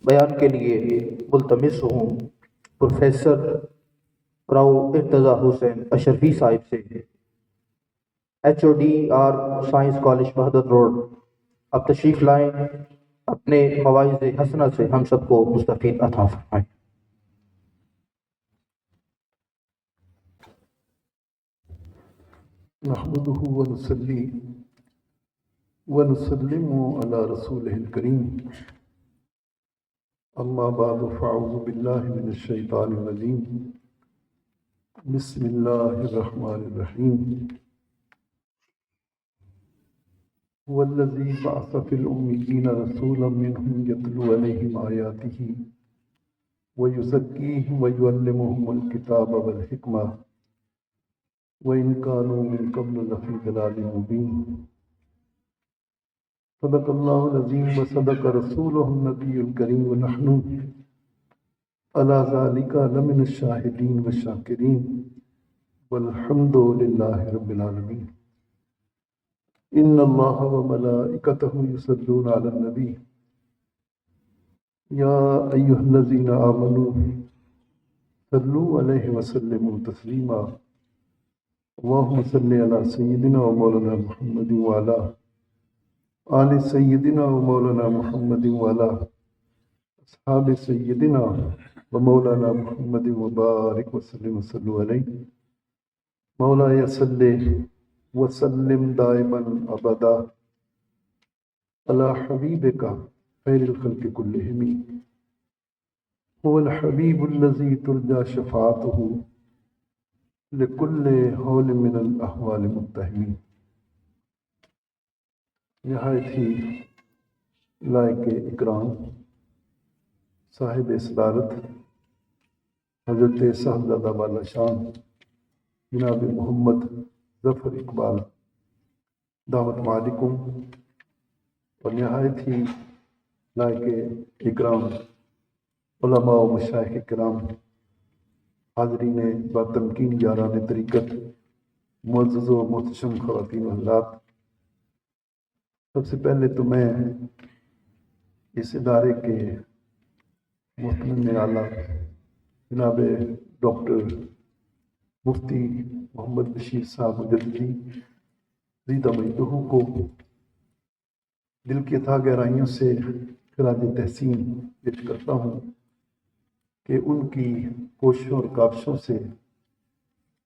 بیان کے لیے ملتمس ہوں پروفیسر راؤ ارتضیٰ حسین اشرفی صاحب سے، HOD سائنس کالج وحدت روڈ، اب تشریف لائیں، اپنے مواعظ حسنہ سے ہم سب کو مستفید عطا فرمائیں۔ نحمده ونصلي ونسلم على رسوله الكريم، أما بعد فأعوذ بالله من الشيطان الرجيم، بسم الله الرحمن الرحيم، هو الذي بعث في الأميين رسولا منهم يتلو عليهم آياته ويزكيهم ويعلمهم الكتاب والحكمة وإن كانوا من قبل لفي ضلال مبين۔ صدق الله العظيم وصدق رسوله النبي الكريم، ونحن على ذلك لمن الشاهدين والشاكرين، والحمد لله رب العالمين۔ إن الله وملائكته يصلون على النبي يا أيها الذين آمنوا صلوا عليه وسلموا تسليما۔ اللهم صل على سيدنا ومولانا محمد وعلى آل سيدنا ومولانا محمد وعلى أصحاب سيدنا ومولانا محمد وبارك وسلم وصلوا عليه۔ مولاي صل وسلم دائما أبدا على حبيبك خير الخلق كلهم، هو الحبيب الذي ترجى شفاعته لكل حول من الأحوال متهم۔ نہایت ہی لائق اکرام صاحب صدارت حضرت صاحبزادہ والا شان جناب محمد ظفر اقبال دعوت معلکم، اور نہایت ہی لائق اکرام علماء و مشائخ کرام، حاضرین باتمکین یاران طریقت، معزز و محتشم خواتین و حضرات، سب سے پہلے تو میں اس ادارے کے محترم اعلیٰ جناب ڈاکٹر مفتی محمد بشیر صاحب مجددی زیدہ مجدہ کو دل کی اتھاہ گہرائیوں سے خراج تحسین پیش کرتا ہوں کہ ان کی کوششوں اور کاوشوں سے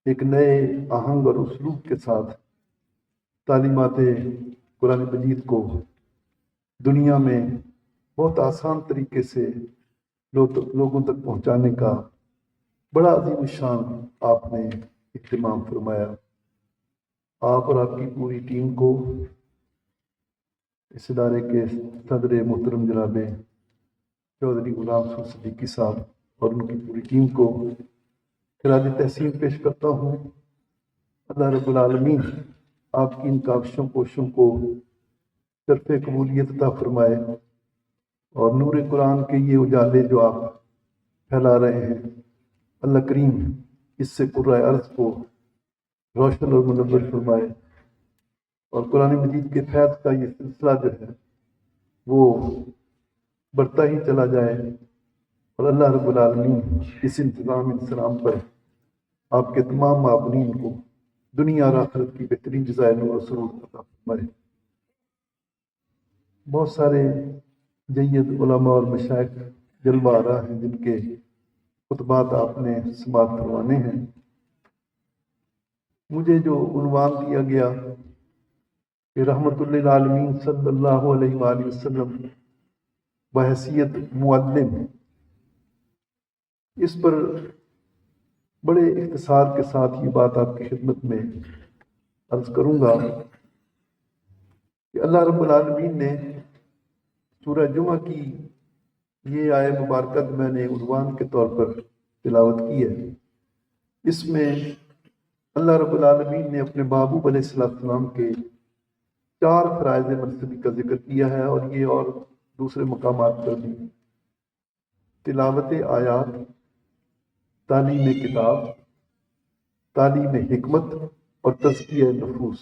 ایک نئے آہنگ اور اسلوب کے ساتھ تعلیمات قرآن مجید کو دنیا میں بہت آسان طریقے سے لوگوں تک پہنچانے کا بڑا عظیم الشان آپ نے اہتمام فرمایا۔ آپ اور آپ کی پوری ٹیم کو، اس ادارے کے صدر محترم جناب چودھری غلام رسول صدیقی صاحب اور ان کی پوری ٹیم کو خراج تحسین پیش کرتا ہوں۔ اللہ رب العالمین آپ کی ان کاوشوں کوششوں کو شرف قبولیت عطا فرمائے، اور نور قرآن کے یہ اجالے جو آپ پھیلا رہے ہیں، اللہ کریم اس سے قرۂ ارض کو روشن اور منور فرمائے، اور قرآن مجید کے فیض کا یہ سلسلہ جو ہے وہ بڑھتا ہی چلا جائے، اور اللہ رب العالمین اس انتظام انسلام پر آپ کے تمام معاونین کو دنیا اور آخرت کی بہترین جزائے نور و سرور عطا فرمائے۔ بہت سارے جید علماء اور مشائخ جلوہ آرا ہیں جن کے خطبات آپ نے سماعت کروانے ہیں۔ مجھے جو عنوان دیا گیا کہ رحمت للعالمین صلی اللہ علیہ وآلہ وسلم بحیثیت معلم، اس پر بڑے اختصار کے ساتھ یہ بات آپ کی خدمت میں عرض کروں گا کہ اللہ رب العالمین نے سورہ جمعہ کی یہ آیہ مبارکت میں نے عنوان کے طور پر تلاوت کی ہے۔ اس میں اللہ رب العالمین نے اپنے محبوب علیہ السلام کے 4 فرائض مرتبی کا ذکر کیا ہے، اور یہ اور دوسرے مقامات پر بھی تلاوت آیات، تعلیم کتاب، تعلیم حکمت اور تزکیہ نفوس،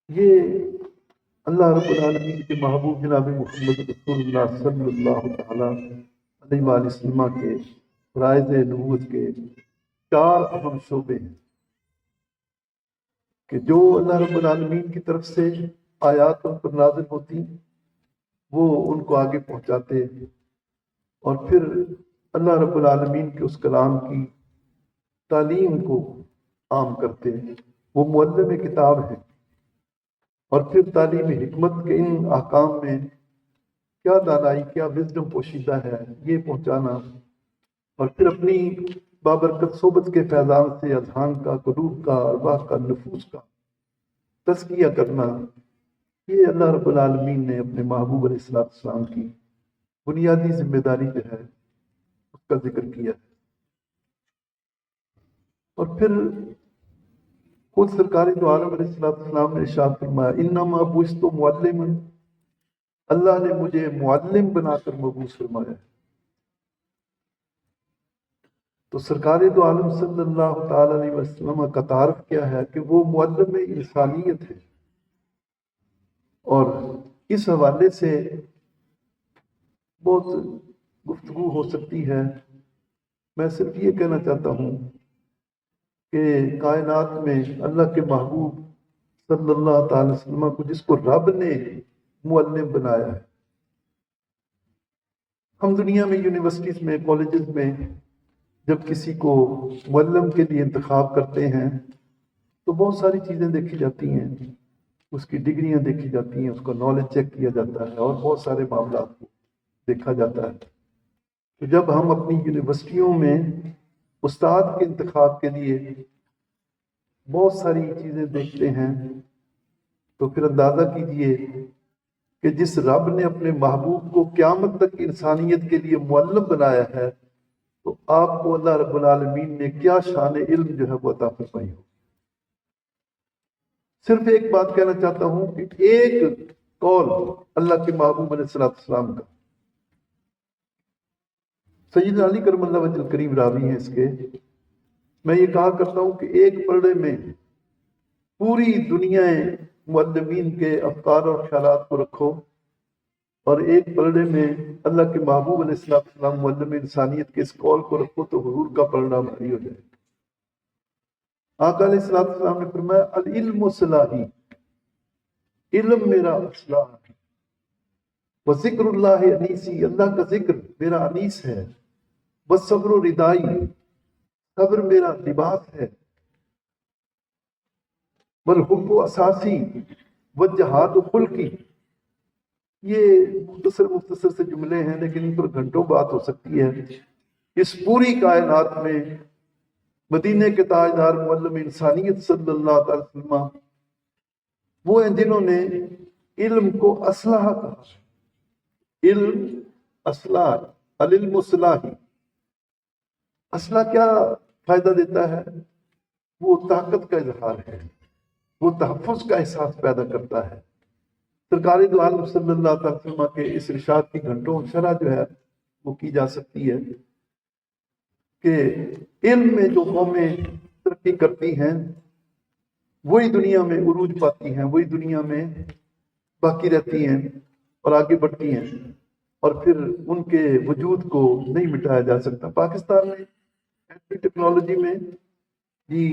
یہ اللہ رب العالمین کے محبوب جناب محمد رسول اللہ صلی اللہ تعالیٰ علیہ وآلہ وسلم کے فرائض نبوت کے 4 اہم شعبے ہیں کہ جو اللہ رب العالمین کی طرف سے آیات ان پر نازل ہوتی وہ ان کو آگے پہنچاتے، اور پھر اللہ رب العالمین کے اس کلام کی تعلیم کو عام کرتے، وہ معلم کتاب ہے، اور پھر تعلیم حکمت کے ان احکام میں کیا دانائی، کیا وزڈم پوشیدہ ہے، یہ پہنچانا، اور پھر اپنی بابرکت صحبت کے فیضان سے اذہان کا، قلوب کا، ارواح کا، نفوس کا تزکیہ کرنا، یہ اللہ رب العالمین نے اپنے محبوب علیہ السلام کی بنیادی ذمہ داری جو ہے اس کا ذکر کیا ہے۔ اور پھر خود سرکار دو عالم علیہ السلام نے ارشاد فرمایا انما بعثت معلما، اللہ نے مجھے معلم بنا کر مبعوث فرمایا ہے۔ تو سرکار دو عالم صلی اللہ تعالی علیہ وسلم کا تعارف کیا ہے کہ وہ معلم انسانیت ہے، اور اس حوالے سے بہت گفتگو ہو سکتی ہے۔ میں صرف یہ کہنا چاہتا ہوں کہ کائنات میں اللہ کے محبوب صلی اللہ تعالی وسلم کو جس کو رب نے معلم بنایا ہے، ہم دنیا میں یونیورسٹیز میں، کالجز میں جب کسی کو معلم کے لیے انتخاب کرتے ہیں تو بہت ساری چیزیں دیکھی جاتی ہیں، اس کی ڈگریاں دیکھی جاتی ہیں، اس کا نالج چیک کیا جاتا ہے، اور بہت سارے معاملات کو دیکھا جاتا ہے۔ تو جب ہم اپنی یونیورسٹیوں میں استاد کے انتخاب کے لیے بہت ساری چیزیں دیکھتے ہیں تو پھر اندازہ کیجئے کہ جس رب نے اپنے محبوب کو قیامت تک انسانیت کے لیے معلم بنایا ہے تو آپ کو اللہ رب العالمین نے کیا شان علم جو ہے وہ عطا فرمائی ہو۔ صرف ایک بات کہنا چاہتا ہوں کہ ایک قول اللہ کے محبوب علیہ السلام کا، سیدنا علی کرم اللہ وجہ الکریم راوی ہیں اس کے، میں یہ کہا کرتا ہوں کہ ایک پلڑے میں پوری دنیا معلمین کے افکار اور خیالات کو رکھو، اور ایک پلڑے میں اللہ کے محبوب علیہ السلام معلم انسانیت کے اس قول کو رکھو تو حضور کا پلڑا بھاری ہو جائے۔ آقا علیہ السلام نے فرمایا العلم صلاحی، علم میرا اصلاح ہے، وذکر اللہ انیسی، اللہ کا ذکر میرا انیس ہے، والصبر ردائی، صبر میرا لباس ہے، والحب اساسی، والجہاد خلقی۔ یہ مختصر سے جملے ہیں لیکن ان پر گھنٹوں بات ہو سکتی ہے۔ اس پوری کائنات میں مدینے کے تاجدار معلم انسانیت صلی اللہ علیہ وسلم وہ ہیں جنہوں نے علم کو اصلاح کہا۔ علم اصلاح، العلم صلاحی۔ اصلاح کیا فائدہ دیتا ہے؟ وہ طاقت کا اظہار ہے، وہ تحفظ کا احساس پیدا کرتا ہے۔ سرکار دو عالم صلی اللہ علیہ وسلم کے اس ارشاد کی گھنٹوں شرح جو ہے وہ کی جا سکتی ہے کہ علم میں جو قومیں ترقی کرتی ہیں وہی دنیا میں عروج پاتی ہیں، وہی دنیا میں باقی رہتی ہیں اور آگے بڑھتی ہیں، اور پھر ان کے وجود کو نہیں مٹایا جا سکتا۔ پاکستان نے ایٹمی ٹیکنالوجی میں جی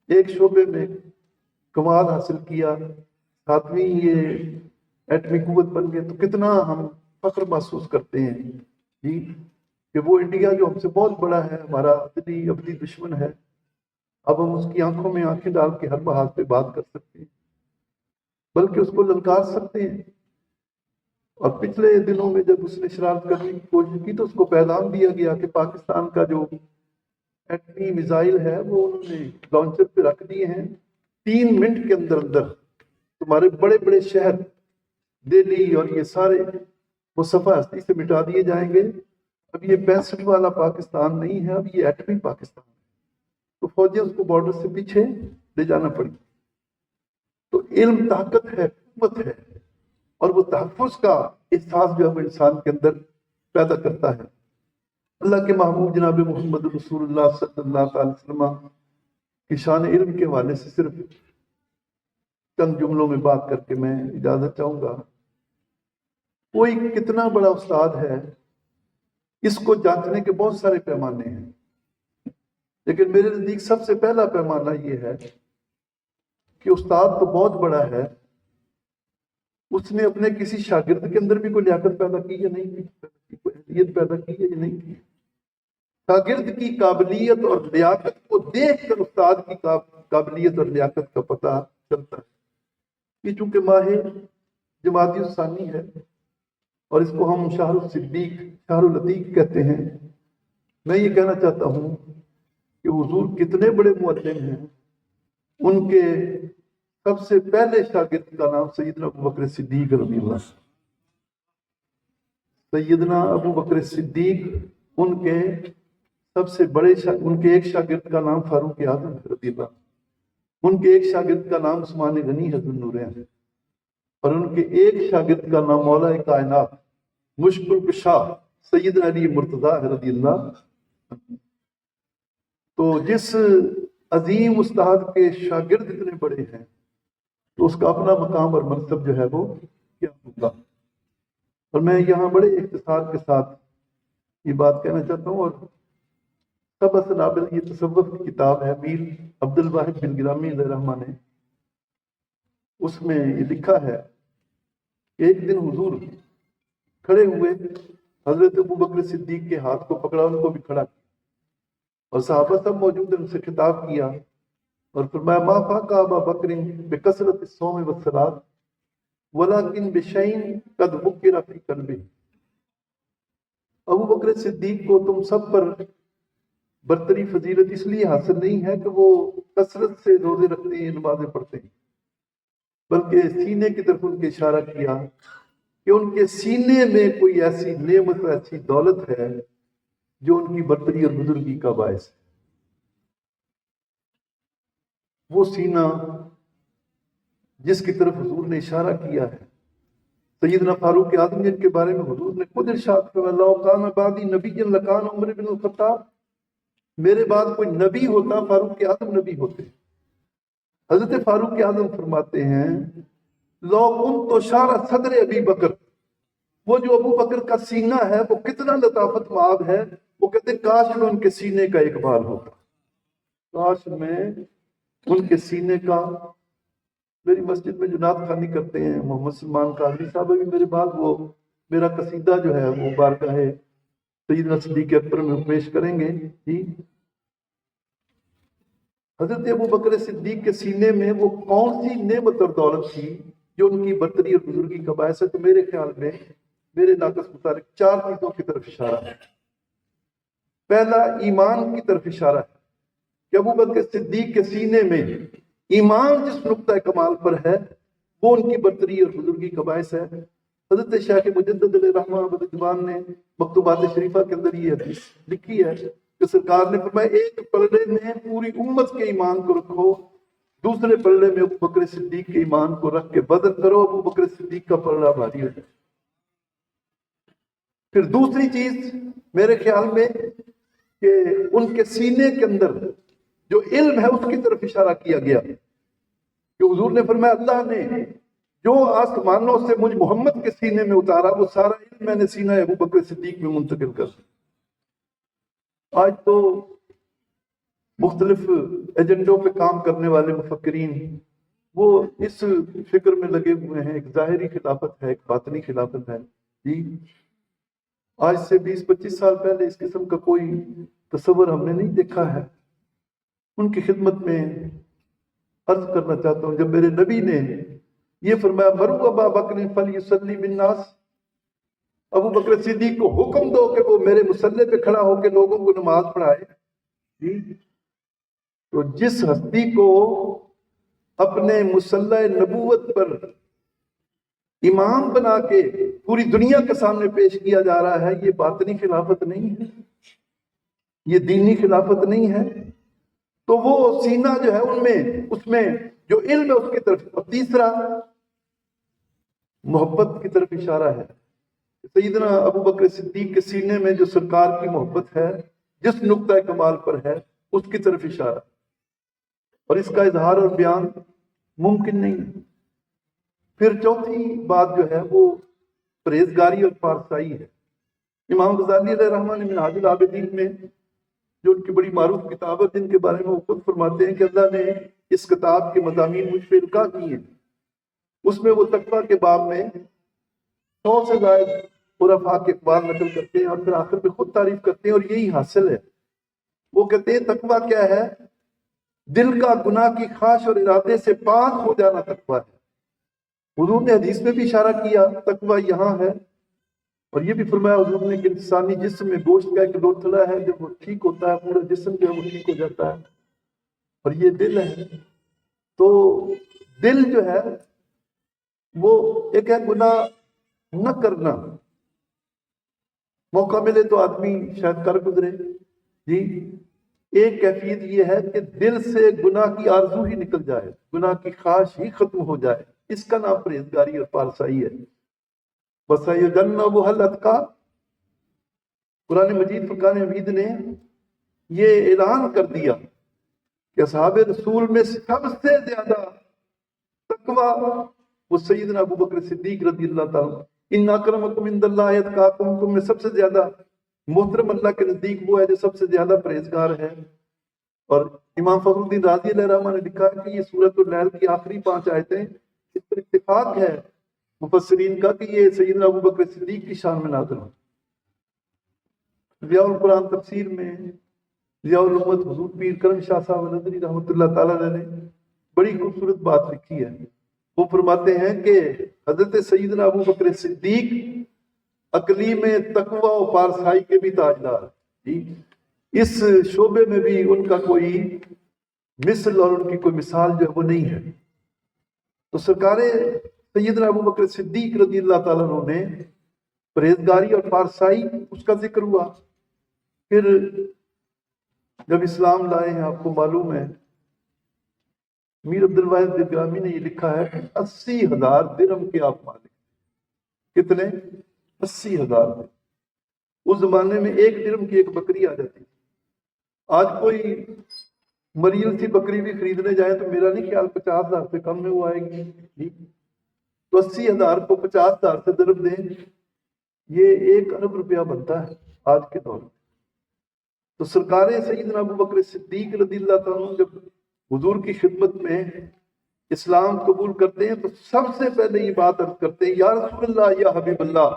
ایک شعبے میں کمال حاصل کیا، 7ویں یہ ایٹمی قوت بن گئے، تو کتنا ہم فخر محسوس کرتے ہیں جی کہ وہ انڈیا جو ہم سے بہت بڑا ہے، ہمارا ابدی دشمن ہے، اب ہم اس کی آنکھوں میں آنکھیں ڈال کے ہر محاذ پہ بات کر سکتے ہیں، بلکہ اس کو للکار سکتے ہیں۔ اور پچھلے دنوں میں جب اس نے شرارت کرنے کی کوشش کی تو اس کو پیغام دیا گیا کہ پاکستان کا جو ایٹمی میزائل ہے وہ انہوں نے لانچر پہ رکھ دیے ہیں، 3 منٹ کے اندر اندر تمہارے بڑے بڑے شہر دہلی اور یہ سارے وہ صفحہ ہستی سے مٹا دیے جائیں گے۔ اب یہ 65 والا پاکستان نہیں ہے، اب یہ ایٹمی پاکستان ہے۔ تو فوجیں اس کو بارڈر سے پیچھے لے جانا پڑی۔ تو علم طاقت ہے، قوت ہے، اور وہ تحفظ کا احساس جو ہے وہ انسان کے اندر پیدا کرتا ہے۔ اللہ کے محبوب جناب محمد رسول اللہ صلی اللہ تعالی وسلم کی شان علم کے حوالے سے صرف چند جملوں میں بات کر کے میں اجازت چاہوں گا. کوئی کتنا بڑا استاد ہے اس کو جانچنے کے بہت سارے پیمانے ہیں، لیکن میرے نزدیک سب سے پہلا پیمانہ یہ ہے کہ استاد تو بہت بڑا ہے، اس نے اپنے کسی شاگرد کے اندر بھی کوئی لیاقت پیدا کی یا نہیں کی، کوئی اہلیت پیدا کی ہے یا نہیں کی. شاگرد کی قابلیت اور لیاقت کو دیکھ کر استاد کی قابلیت اور لیاقت کا پتہ چلتا ہے. یہ چونکہ ماہ جمادی الثانی ہے اور اس کو ہم شہر الصدیق، شہر العتیق کہتے ہیں. میں یہ کہنا چاہتا ہوں کہ حضور کتنے بڑے معلم ہیں. ان کے سب سے پہلے شاگرد کا نام سیدنا ابو بکر صدیق رضی اللہ. سیدنا ابو بکر صدیق ان کے سب سے بڑے ان کے ایک شاگرد کا نام فاروق اعظم رضی اللہ. ان کے ایک شاگرد کا نام عثمان غنی ہے ذو النورین، اور ان کے ایک شاگرد کا نام مولا کائنات مشکل کشا سیدنا علی مرتضیٰ رضی اللہ. تو جس عظیم استاد کے شاگرد اتنے بڑے ہیں تو اس کا اپنا مقام اور منصب جو ہے وہ کیا ہوگا. اور میں یہاں بڑے اختصار کے ساتھ یہ بات کہنا چاہتا ہوں. اور سبس نابل یہ تصوف کی کتاب ہے میر عبد الواحد بن گرامی علیہ رحمہ نے، اس میں یہ لکھا ہے کہ ایک دن حضور کھڑے ہوئے، حضرت ابو بکر صدیق کے ہاتھ کو پکڑا، ان کو بھی کھڑا کیا اور صحابہ سب موجود ہیں، ان سے خطاب کیا اور فرمایا ما فاق ابا بکر بکثرت الصوم والصلاۃ ولکن بشیء قد ذکر فی قلبہ. ابو بکر صدیق کو تم سب پر برتری فضیلت اس لیے حاصل نہیں ہے کہ وہ کثرت سے روزے رکھتے ہیں، نمازیں پڑھتے ہیں، بلکہ سینے کی طرف ان کے اشارہ کیا کہ ان کے سینے میں کوئی ایسی نعمت، ایسی دولت ہے جو ان کی برتری اور بزرگی کا باعث ہے. وہ سینہ جس کی طرف حضور نے اشارہ کیا ہے، سیدنا فاروق اعظم جن کے بارے میں حضور نے خود ارشاد فرمایا لو کان بعدی نبی لکان عمر بن الخطاب، میرے بعد کوئی نبی ہوتا فاروق اعظم نبی ہوتے. حضرت فاروق اعظم فرماتے ہیں لو کنت شار صدر ابی بکر، وہ جو ابو بکر کا سینہ ہے وہ کتنا لطافت مآب ہے. وہ کہتے کاش میں ان کے سینے کا ایک بال ہوتا، کاش میں ان کے سینے کا. میری مسجد میں جو نعت خوانی کرتے ہیں محمد سلمان قادری صاحب بھی میرے بعد وہ میرا قصیدہ جو ہے وہ بارگاہ سیدنا صدیق اکبر میں پیش کریں گے. جی حضرت ابو بکر صدیق کے سینے میں وہ کون سی نعمت اور دولت تھی جو ان کی برتری اور بزرگی کا باعث ہے؟ تو میرے خیال میں میرے ناقص مطابق 4 چیزوں کی طرف اشارہ ہے. پہلا ایمان کی طرف اشارہ ہے کہ ابو بکر صدیق کے سینے میں ایمان جس نقطہ کمال پر ہے وہ ان کی برتری اور بزرگی کا باعث ہے. حضرت شیخ مجدد علیہ رحمہ بدجبان نے مکتوبات شریفہ کے اندر یہ حدیث لکھی ہے کہ سرکار نے فرمایا ایک پلڑے میں پوری امت کے ایمان کو رکھو، دوسرے پلڑے میں ابو بکر صدیق کے ایمان کو رکھ کے وزن کرو، ابو بکر صدیق کا پلڑا بھاری ہو جائے. پھر دوسری چیز میرے خیال میں کہ ان کے سینے کے اندر جو علم ہے اس کی طرف اشارہ کیا گیا کہ حضور نے فرمایا اللہ نے جو آسمانوں سے مجھ محمد کے سینے میں اتارا وہ سارا علم میں نے سینہ ابو بکر صدیق میں منتقل کر دیا. آج تو مختلف ایجنڈوں پہ کام کرنے والے مفکرین وہ اس فکر میں لگے ہوئے ہیں، ایک ظاہری خلافت ہے، ایک باطنی خلافت ہے. جی آج سے 20-25 سال پہلے اس قسم کا کوئی تصور ہم نے نہیں دیکھا ہے. ان کی خدمت میں عرض کرنا چاہتا ہوں جب میرے نبی نے یہ فرمایا مرو ابا بکر فلیصلی بالناس، ابو بکر صدیق کو حکم دو کہ وہ میرے مصلی پہ کھڑا ہو کے لوگوں کو نماز پڑھائے. جی تو جس ہستی کو اپنے مصلی نبوت پر امام بنا کے پوری دنیا کے سامنے پیش کیا جا رہا ہے، یہ باطنی خلافت نہیں ہے، یہ دینی خلافت نہیں ہے. تو وہ سینہ جو ہے ان میں اس میں جو علم ہے اس کی طرف. اور تیسرا محبت کی طرف اشارہ ہے. سیدنا ابو بکر صدیق کے سینے میں جو سرکار کی محبت ہے جس نقطہ کمال پر ہے اس کی طرف اشارہ، اور اس کا اظہار اور بیان ممکن نہیں ہے. پھر چوتھی بات جو ہے وہ پرہیزگاری اور پارسائی ہے۔ امام غزالی علیہ رحمٰن نے منہاج العابدین میں جو ان کی بڑی معروف کتاب ہے جن کے بارے میں وہ خود فرماتے ہیں کہ اللہ نے اس کتاب کے مضامین مجھ پہ القاء کیے ہیں، اس میں وہ تقویٰ کے باب میں 100 سے زائد عرفاء کے اقوال نقل کرتے ہیں اور پھر آخر میں خود تعریف کرتے ہیں، اور یہی حاصل ہے۔ وہ کہتے ہیں تقویٰ کیا ہے؟ دل کا گناہ کی خواہش اور ارادے سے پاک ہو جانا تقویٰ ہے۔ حضور نے حدیث میں بھی اشارہ کیا تقویٰ یہاں ہے، اور یہ بھی فرمایا حضور نے کہ انسانی جسم میں گوشت کا ایک لوتھڑا ہے، جب وہ ٹھیک ہوتا ہے پورا جسم جو ہے وہ ٹھیک ہو جاتا ہے، اور یہ دل ہے۔ تو دل جو ہے وہ ایک ہے گناہ نہ کرنا، موقع ملے تو آدمی شاید کر گزرے جی۔ ایک کیفیت یہ ہے کہ دل سے گناہ کی آرزو ہی نکل جائے، گناہ کی خواہش ہی ختم ہو جائے، اس کا نام پرہیزگاری اور پارسائی ہے۔ وَسَيُجَنَّبُهَا الْأَتْقَى، قرآن مجید فرقان حمید نے یہ اعلان کر دیا کہ اصحاب رسول میں سب سے زیادہ تقویٰ وہ سیدنا ابو بکر صدیق رضی اللہ تعالیٰ، ان اکرمکم عند اللہ اتقاکم، تم میں سب سے زیادہ محترم اللہ کے نزدیک وہ ہے جو سب سے زیادہ پرہیزگار ہے۔ اور امام فخر الدین رازی علیہ الرحمہ نے لکھا ہے کہ یہ سورۃ اللیل کی آخری 5 آیتیں اس پر اتفاق ہے مفسرین کا کہ یہ سیدنا ابو بکر صدیق کی شان میں نازل ہوئی۔ ضیاء القرآن تفسیر میں ضیاء الامت حضور پیر کرم شاہ صاحب نظری رحمۃ اللہ تعالیٰ نے بڑی خوبصورت بات لکھی ہے۔ وہ فرماتے ہیں کہ حضرت سیدنا ابو بکر صدیق اقلیم تقویٰ و پارسائی کے بھی تاجدار جی، اس شعبے میں بھی ان کا کوئی مثل اور ان کی کوئی مثال جو ہے وہ نہیں ہے۔ تو سرکار سیدنا ابو بکر صدیق رضی اللہ تعالیٰ عنہ نے پرہیزگاری اور پارسائی اس کا ذکر ہوا۔ پھر جب اسلام لائے ہیں آپ کو معلوم ہے میر عبد الواحد دلگرامی نے یہ لکھا ہے کہ 80,000 درہم کے آپ مالک، کتنے؟ 80,000۔ اس زمانے میں 1 درہم کی ایک بکری آ جاتی، آج کوئی مریل سی بکری بھی خریدنے جائیں تو میرا نہیں خیال 50,000 سے کم میں وہ آئے گی۔ تو 80,000 کو 50,000 سے ضرب دیں، یہ 1 ارب روپیہ بنتا ہے آج کے دور میں۔ تو سرکار سیدنا ابو بکر صدیق رضی اللہ تعالیٰ عنہ جب حضور کی خدمت میں اسلام قبول کرتے ہیں تو سب سے پہلے یہ بات عرض کرتے ہیں، یا رسول اللہ، یا حبیب اللہ،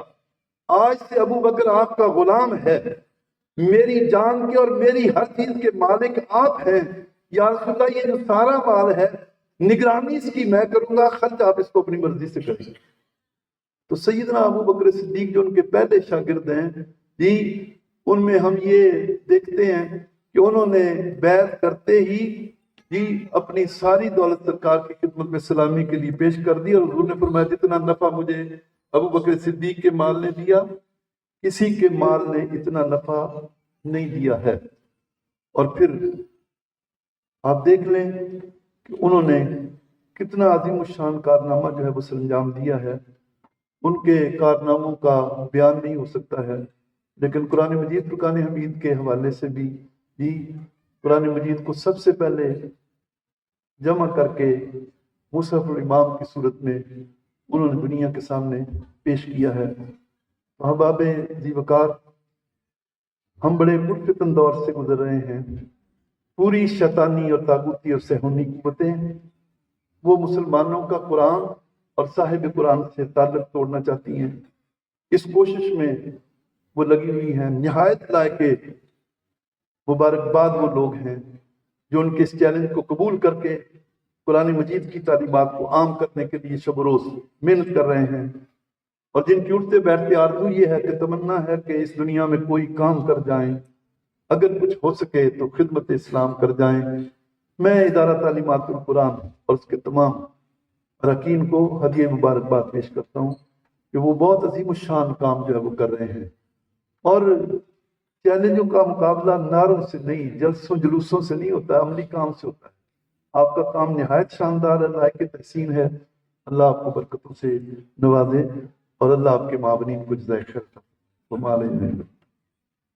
آج سے ابو بکر آپ کا غلام ہے، میری جان کے اور میری ہر چیز کے مالک آپ ہیں۔ یا رسول اللہ، یہ جو سارا مال ہے نگرانی اس کی میں کروں گا، خرچ آپ اس کو اپنی مرضی سے کریں گے۔ تو سیدنا ابو بکر صدیق جو ان کے پہلے شاگرد ہیں جی، ان میں ہم یہ دیکھتے ہیں کہ انہوں نے بیعت کرتے ہی جی اپنی ساری دولت سرکار کی خدمت میں سلامی کے لیے پیش کر دی، اور حضور نے فرمایا جتنا نفع مجھے ابو بکر صدیق کے مال نے دیا کسی کے مال نے اتنا نفع نہیں دیا ہے۔ اور پھر آپ دیکھ لیں کہ انہوں نے کتنا عظیم الشان کارنامہ جو ہے وہ سر انجام دیا ہے۔ ان کے کارناموں کا بیان نہیں ہو سکتا ہے، لیکن قرآن مجید فرقان حمید کے حوالے سے بھی جی قرآن مجید کو سب سے پہلے جمع کر کے مصحف الامام کی صورت میں انہوں نے دنیا کے سامنے پیش کیا ہے۔ احباب ذی وقار، ہم بڑے پرفتن دور سے گزر رہے ہیں۔ پوری شیطانی اور طاغوتی اور صہیونی قوتیں وہ مسلمانوں کا قرآن اور صاحب قرآن سے تعلق توڑنا چاہتی ہیں۔ اس کوشش میں وہ لگی ہوئی ہیں۔ نہایت لائق مبارکباد وہ لوگ ہیں جو ان کے اس چیلنج کو قبول کر کے قرآن مجید کی تعلیمات کو عام کرنے کے لیے شب و روز محنت کر رہے ہیں، اور جن کی اٹھتے بیٹھتے آرزو یہ ہے کہ تمنا ہے کہ اس دنیا میں کوئی کام کر جائیں، اگر کچھ ہو سکے تو خدمت اسلام کر جائیں۔ میں ادارہ تعلیمات القرآن اور اس کے تمام اراکین کو ہدیہ مبارکباد پیش کرتا ہوں کہ وہ بہت عظیم الشان کام جو ہے وہ کر رہے ہیں، اور چیلنجوں کا مقابلہ نعروں سے نہیں، جلسوں جلوسوں سے نہیں ہوتا، عملی کام سے ہوتا ہے۔ آپ کا کام نہایت شاندار ہے، لائق تحسین ہے۔ اللہ آپ کو برکتوں سے نوازے، اور اللہ آپ کے معاونین کو جزائے خیر کرے۔